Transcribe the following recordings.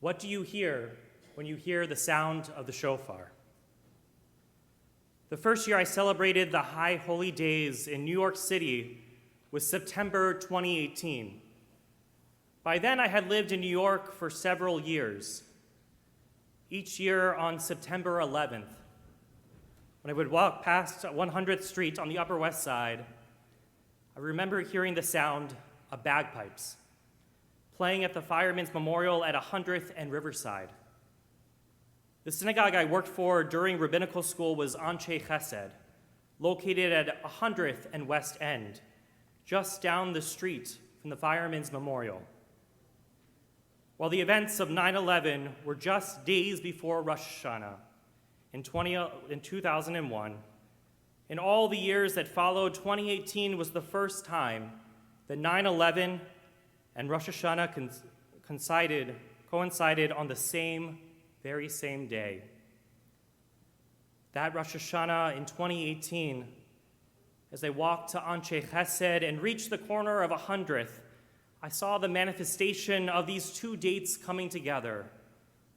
What do you hear when you hear the sound of the shofar? The first year I celebrated the High Holy Days in New York City was September 2018. By then, I had lived in New York for several years. Each year on September 11th, when I would walk past 100th Street on the Upper West Side, I remember hearing the sound of bagpipes playing at the Firemen's Memorial at 100th and Riverside. The synagogue I worked for during rabbinical school was Anshe Chesed, located at 100th and West End, just down the street from the Firemen's Memorial. While the events of 9/11 were just days before Rosh Hashanah in 2001, in all the years that followed, 2018 was the first time that 9/11 and Rosh Hashanah coincided on the very same day. That Rosh Hashanah in 2018, as I walked to Anshe Chesed and reached the corner of 100th, I saw the manifestation of these two dates coming together,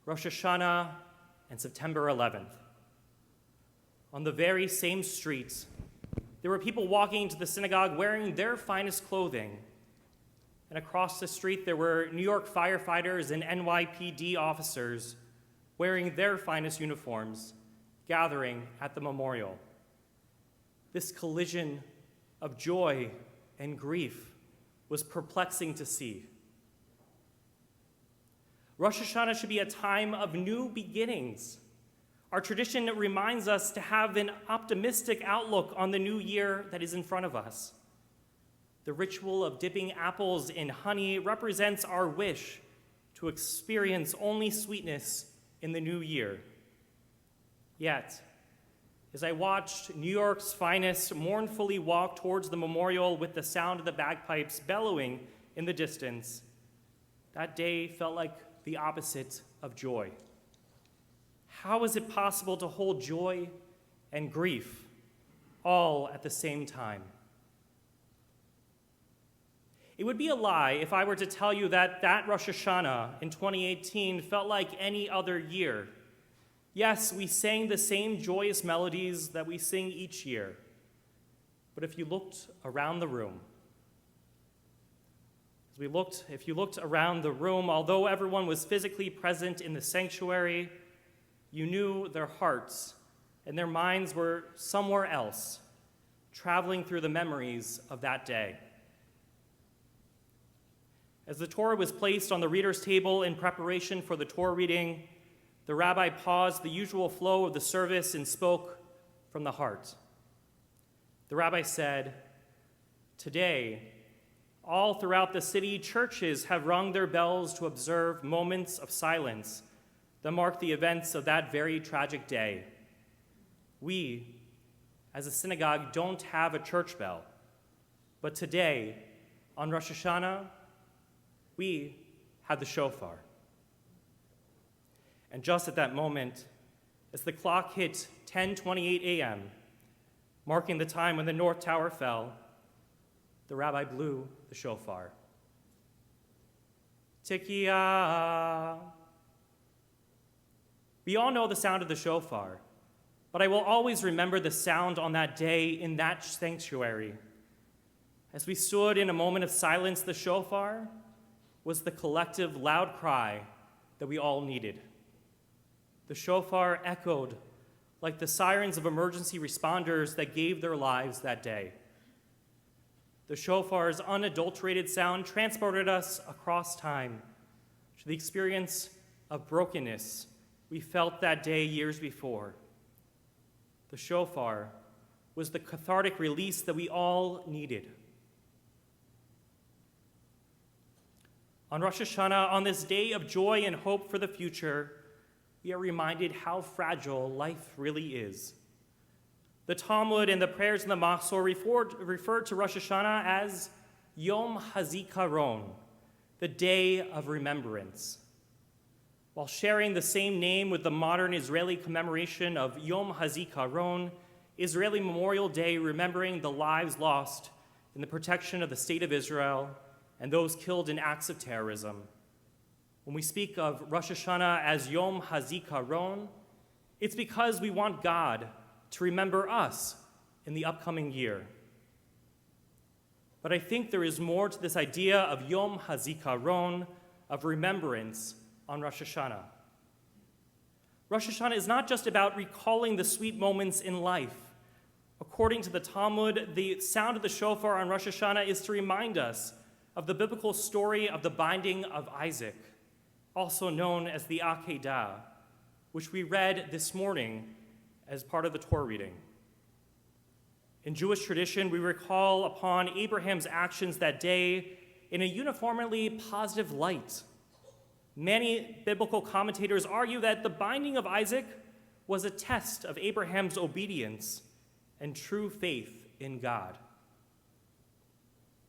Rosh Hashanah and September 11th. On the very same street, there were people walking into the synagogue wearing their finest clothing. And across the street, there were New York firefighters and NYPD officers wearing their finest uniforms, gathering at the memorial. This collision of joy and grief was perplexing to see. Rosh Hashanah should be a time of new beginnings. Our tradition reminds us to have an optimistic outlook on the new year that is in front of us. The ritual of dipping apples in honey represents our wish to experience only sweetness in the new year. Yet, as I watched New York's finest mournfully walk towards the memorial with the sound of the bagpipes bellowing in the distance, that day felt like the opposite of joy. How is it possible to hold joy and grief all at the same time? It would be a lie if I were to tell you that Rosh Hashanah in 2018 felt like any other year. Yes, we sang the same joyous melodies that we sing each year. But if you looked around the room, if you looked around the room, although everyone was physically present in the sanctuary, you knew their hearts and their minds were somewhere else, traveling through the memories of that day. As the Torah was placed on the reader's table in preparation for the Torah reading, the rabbi paused the usual flow of the service and spoke from the heart. The rabbi said, "Today, all throughout the city, churches have rung their bells to observe moments of silence that mark the events of that very tragic day. We, as a synagogue, don't have a church bell, but today, on Rosh Hashanah, we had the shofar." And just at that moment, as the clock hit 10:28 a.m., marking the time when the North Tower fell, the rabbi blew the shofar. Tekiah. We all know the sound of the shofar, but I will always remember the sound on that day in that sanctuary. As we stood in a moment of silence, the shofar was the collective loud cry that we all needed. The shofar echoed like the sirens of emergency responders that gave their lives that day. The shofar's unadulterated sound transported us across time to the experience of brokenness we felt that day years before. The shofar was the cathartic release that we all needed. On Rosh Hashanah, on this day of joy and hope for the future, we are reminded how fragile life really is. The Talmud and the prayers in the Machzor refer to Rosh Hashanah as Yom HaZikaron, the day of remembrance. While sharing the same name with the modern Israeli commemoration of Yom HaZikaron, Israeli Memorial Day remembering the lives lost in the protection of the State of Israel and those killed in acts of terrorism. When we speak of Rosh Hashanah as Yom HaZikaron, it's because we want God to remember us in the upcoming year. But I think there is more to this idea of Yom HaZikaron, of remembrance on Rosh Hashanah. Rosh Hashanah is not just about recalling the sweet moments in life. According to the Talmud, the sound of the shofar on Rosh Hashanah is to remind us of the biblical story of the binding of Isaac, also known as the Akedah, which we read this morning as part of the Torah reading. In Jewish tradition, we recall upon Abraham's actions that day in a uniformly positive light. Many biblical commentators argue that the binding of Isaac was a test of Abraham's obedience and true faith in God.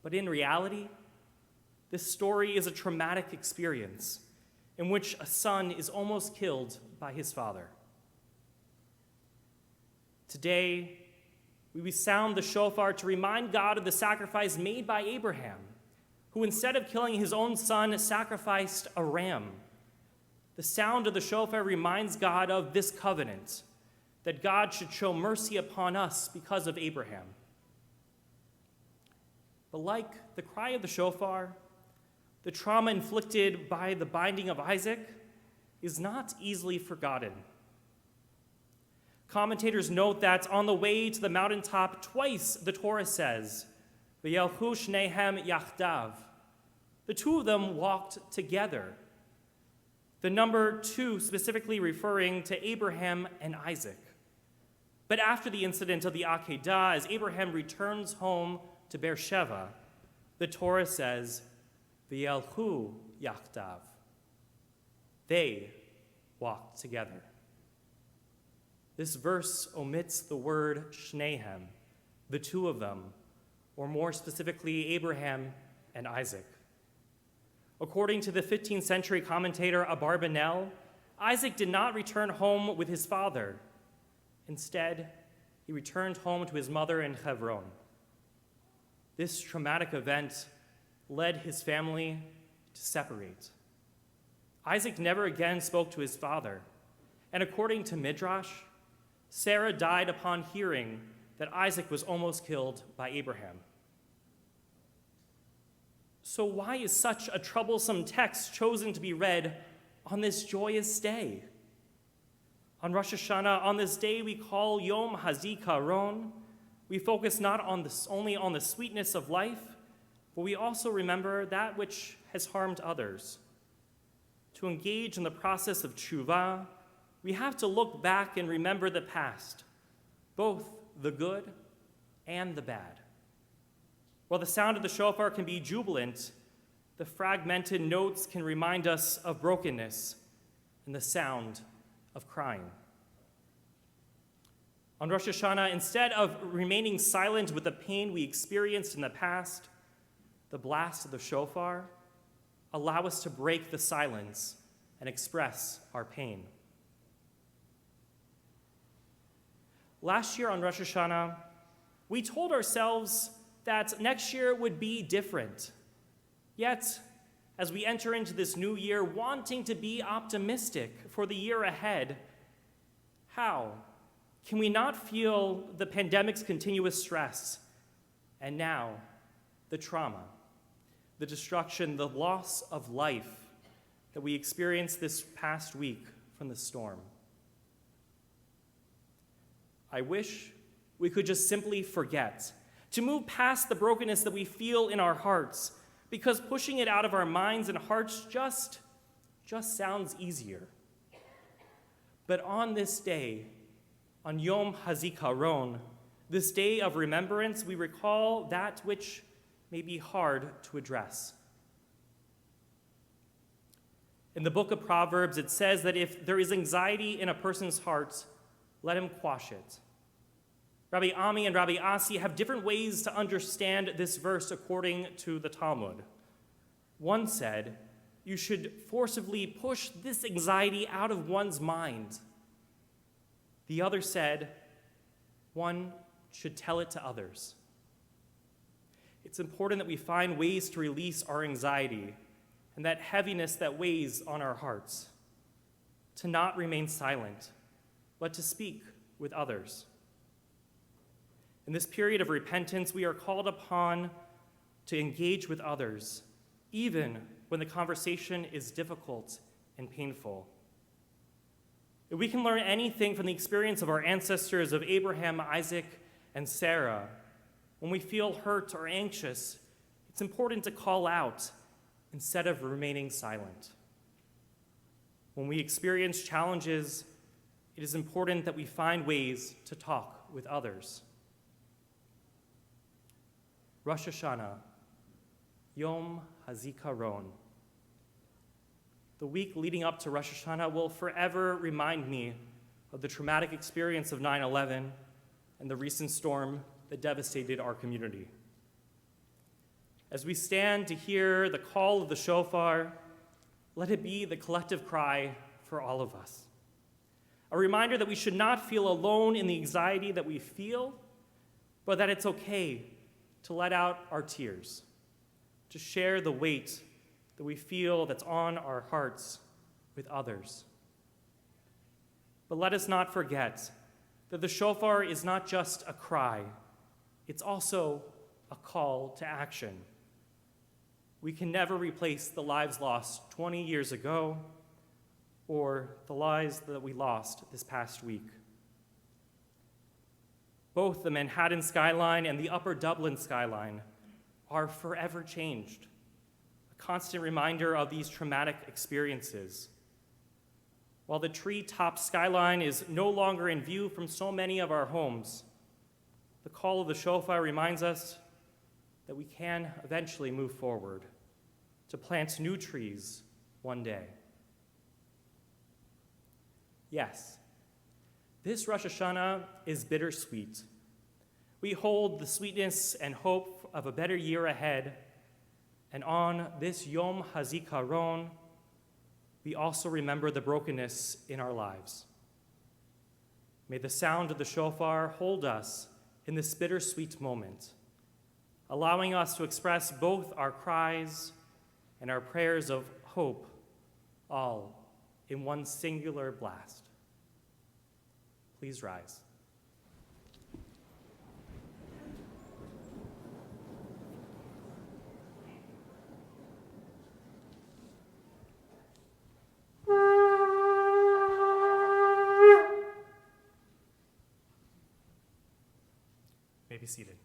But in reality, this story is a traumatic experience in which a son is almost killed by his father. Today, we sound the shofar to remind God of the sacrifice made by Abraham, who instead of killing his own son, sacrificed a ram. The sound of the shofar reminds God of this covenant, that God should show mercy upon us because of Abraham. But like the cry of the shofar, the trauma inflicted by the binding of Isaac is not easily forgotten. Commentators note that on the way to the mountaintop, twice the Torah says, "V'yelchu shnehem yachdav." The two of them walked together. The number 2 specifically referring to Abraham and Isaac. But after the incident of the Akedah, as Abraham returns home to Beersheba, the Torah says, "V'yelchu yachdav." They walked together. This verse omits the word shnehem, the two of them, or more specifically, Abraham and Isaac. According to the 15th century commentator Abarbanel, Isaac did not return home with his father. Instead, he returned home to his mother in Hebron. This traumatic event led his family to separate. Isaac never again spoke to his father, and according to Midrash, Sarah died upon hearing that Isaac was almost killed by Abraham. So why is such a troublesome text chosen to be read on this joyous day? On Rosh Hashanah, on this day we call Yom HaZikaron, we focus not only on the sweetness of life, but we also remember that which has harmed others. To engage in the process of tshuva, we have to look back and remember the past, both the good and the bad. While the sound of the shofar can be jubilant, the fragmented notes can remind us of brokenness and the sound of crying. On Rosh Hashanah, instead of remaining silent with the pain we experienced in the past, the blast of the shofar allow us to break the silence and express our pain. Last year on Rosh Hashanah, we told ourselves that next year would be different. Yet, as we enter into this new year wanting to be optimistic for the year ahead, how can we not feel the pandemic's continuous stress, and now the trauma, the destruction, the loss of life that we experienced this past week from the storm? I wish we could just simply forget, to move past the brokenness that we feel in our hearts, because pushing it out of our minds and hearts just sounds easier. But on this day, on Yom HaZikaron, this day of remembrance, we recall that which may be hard to address. In the book of Proverbs, it says that if there is anxiety in a person's heart, let him quash it. Rabbi Ami and Rabbi Asi have different ways to understand this verse according to the Talmud. One said, you should forcibly push this anxiety out of one's mind. The other said, one should tell it to others. It's important that we find ways to release our anxiety and that heaviness that weighs on our hearts, to not remain silent, but to speak with others. In this period of repentance, we are called upon to engage with others, even when the conversation is difficult and painful. If we can learn anything from the experience of our ancestors of Abraham, Isaac, and Sarah, when we feel hurt or anxious, it's important to call out instead of remaining silent. When we experience challenges, it is important that we find ways to talk with others. Rosh Hashanah, Yom HaZikaron. The week leading up to Rosh Hashanah will forever remind me of the traumatic experience of 9/11 and the recent storm that devastated our community. As we stand to hear the call of the shofar, let it be the collective cry for all of us. A reminder that we should not feel alone in the anxiety that we feel, but that it's okay to let out our tears, to share the weight that we feel that's on our hearts with others. But let us not forget that the shofar is not just a cry, it's also a call to action. We can never replace the lives lost 20 years ago or the lives that we lost this past week. Both the Manhattan skyline and the Upper Dublin skyline are forever changed, a constant reminder of these traumatic experiences. While the tree-top skyline is no longer in view from so many of our homes, the call of the shofar reminds us that we can eventually move forward to plant new trees one day. Yes, this Rosh Hashanah is bittersweet. We hold the sweetness and hope of a better year ahead, and on this Yom HaZikaron, we also remember the brokenness in our lives. May the sound of the shofar hold us in this bittersweet moment, allowing us to express both our cries and our prayers of hope, all in one singular blast. Please rise. May be seated.